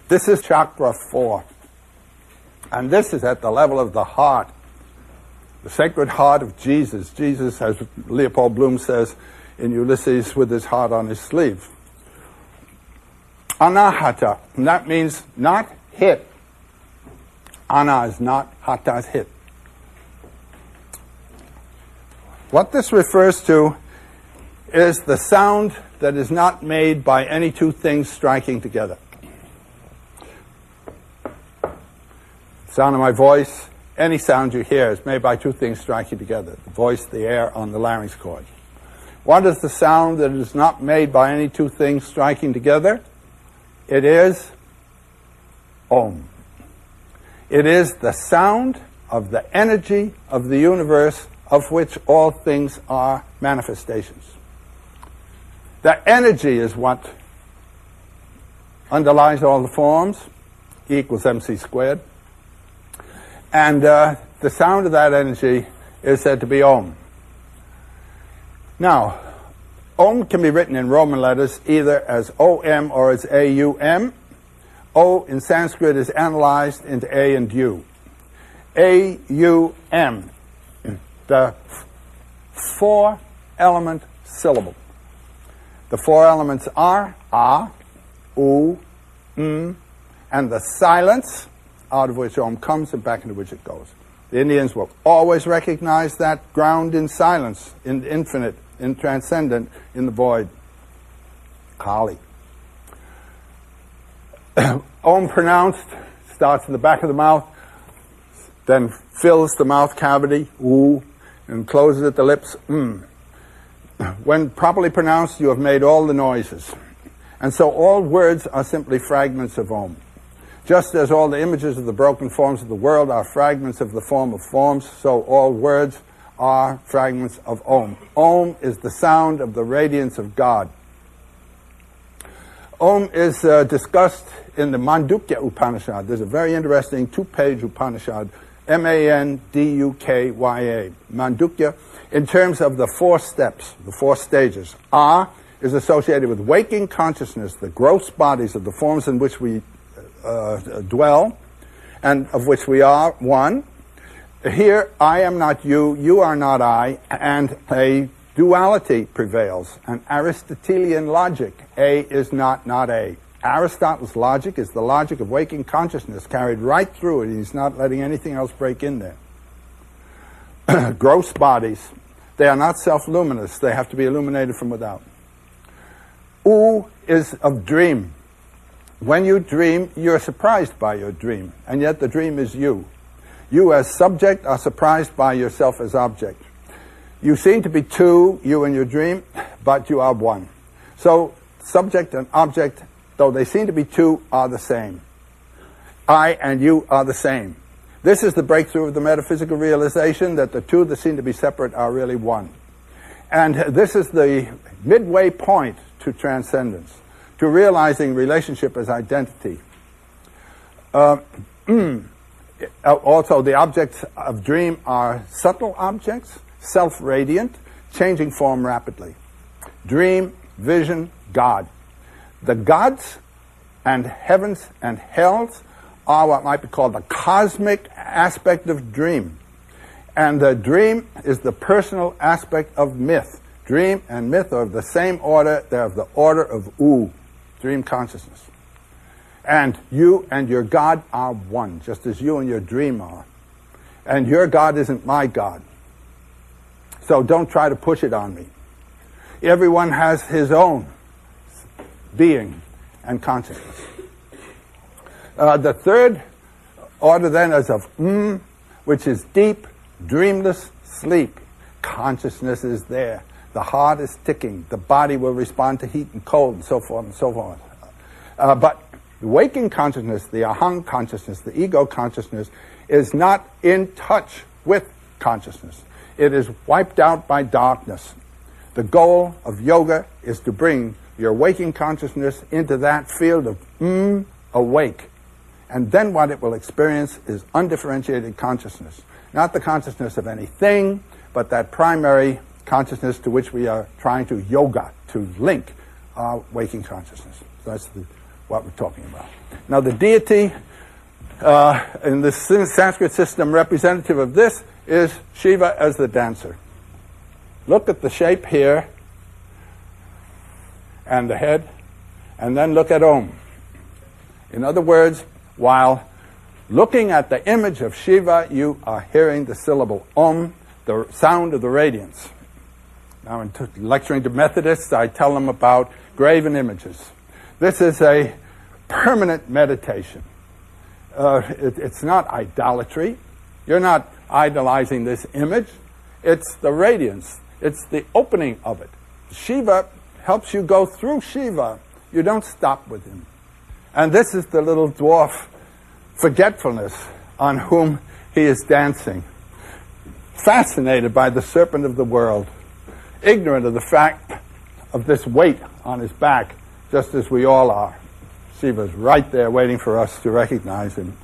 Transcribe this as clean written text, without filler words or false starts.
This is chakra 4. And this is at the level of the heart, the sacred heart of Jesus. Jesus, as Leopold Bloom says in Ulysses, with his heart on his sleeve. Anahata, and that means not hit. Ana is not, hata is hit. What this refers to is the sound that is not made by any two things striking together. The sound of my voice, any sound you hear is made by two things striking together. The voice, the air on the larynx cord. What is the sound that is not made by any two things striking together? It is Om. It is the sound of the energy of the universe of which all things are manifestations. The energy is what underlies all the forms, E equals mc squared. And the sound of that energy is said to be Om. Now, Om can be written in Roman letters either as O-M or as A-U-M. O in Sanskrit is analyzed into A and U. A-U-M, the four-element syllable. The four elements are A, U, M, and the silence out of which Om comes and back into which it goes. The Indians will always recognize that ground in silence, in infinite, in transcendent, in the void. Kali. Om pronounced starts in the back of the mouth, then fills the mouth cavity, oo, and closes at the lips, When properly pronounced, you have made all the noises. And so all words are simply fragments of Om. Just as all the images of the broken forms of the world are fragments of the form of forms, so all words are fragments of Om. Om is the sound of the radiance of God. Om is discussed in the Mandukya Upanishad. There's a very interesting 2-page Upanishad, M-A-N-D-U-K-Y-A, Mandukya, in terms of the 4 steps, the 4 stages. A is associated with waking consciousness, the gross bodies of the forms in which we dwell, and of which we are one. Here, I am not you, you are not I, and a duality prevails, an Aristotelian logic. A is not A. Aristotle's logic is the logic of waking consciousness carried right through it. He's not letting anything else break in there. Gross bodies, they are not self-luminous. They have to be illuminated from without. U is of dream. When you dream, you're surprised by your dream, and yet the dream is you. You as subject are surprised by yourself as object. You seem to be two, you and your dream, but you are one. So subject and object, though they seem to be two, are the same. I and you are the same. This is the breakthrough of the metaphysical realization that the two that seem to be separate are really one. And this is the midway point to transcendence, to realizing relationship as identity. Also, the objects of dream are subtle objects, self-radiant, changing form rapidly. Dream, vision, God. The gods and heavens and hells are what might be called the cosmic aspect of dream. And the dream is the personal aspect of myth. Dream and myth are of the same order. They're of the order of U, dream consciousness. And you and your God are one, just as you and your dream are. And your God isn't my God. So don't try to push it on me. Everyone has his own being and consciousness. The third order then is of which is deep, dreamless sleep. Consciousness is there. The heart is ticking. The body will respond to heat and cold and so forth and so forth. But the waking consciousness, the aham consciousness, the ego consciousness, is not in touch with consciousness. It is wiped out by darkness. The goal of yoga is to bring your waking consciousness into that field of awake. And then what it will experience is undifferentiated consciousnness. Not the consciousness of anything, but that primary consciousness to which we are trying to yoga, to link our waking consciousness. So that's the what we're talking about. Now the deity in the Sanskrit system representative of this is Shiva as the dancer. Look at the shape here and the head, and then look at Om. In other words, while looking at the image of Shiva, you are hearing the syllable Om, the sound of the radiance. Now, in lecturing to Methodists, I tell them about graven images. This is a permanent meditation. It's not idolatry. You're not idolizing this image. It's the radiance. It's the opening of it. Shiva helps you go through Shiva. You don't stop with him. And this is the little dwarf forgetfulness on whom he is dancing. Fascinated by the serpent of the world. Ignorant of the fact of this weight on his back, just as we all are. Shiva's right there waiting for us to recognize him.